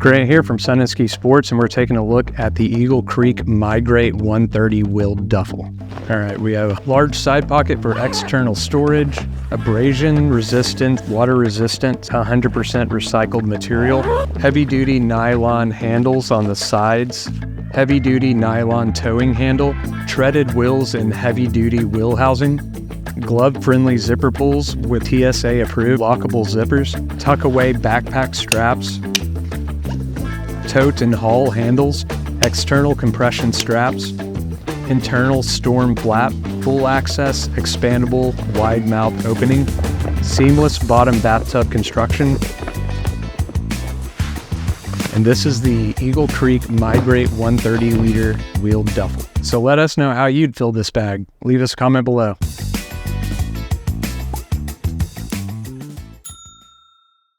Grant here from Sun & Ski Sports, and we're taking a look at the Eagle Creek Migrate 130 Wheeled Duffel. All right, we have a large side pocket for external storage, abrasion resistant, water resistant, 100% recycled material, heavy duty nylon handles on the sides, heavy duty nylon towing handle, treaded wheels and heavy duty wheel housing, glove-friendly zipper pulls with TSA approved lockable zippers, tuck away backpack straps, tote and haul handles, external compression straps, internal storm flap, full access, expandable, wide mouth opening, seamless bottom bathtub construction. And this is the Eagle Creek Migrate 130 liter wheeled duffel. So let us know how you'd fill this bag. Leave us a comment below.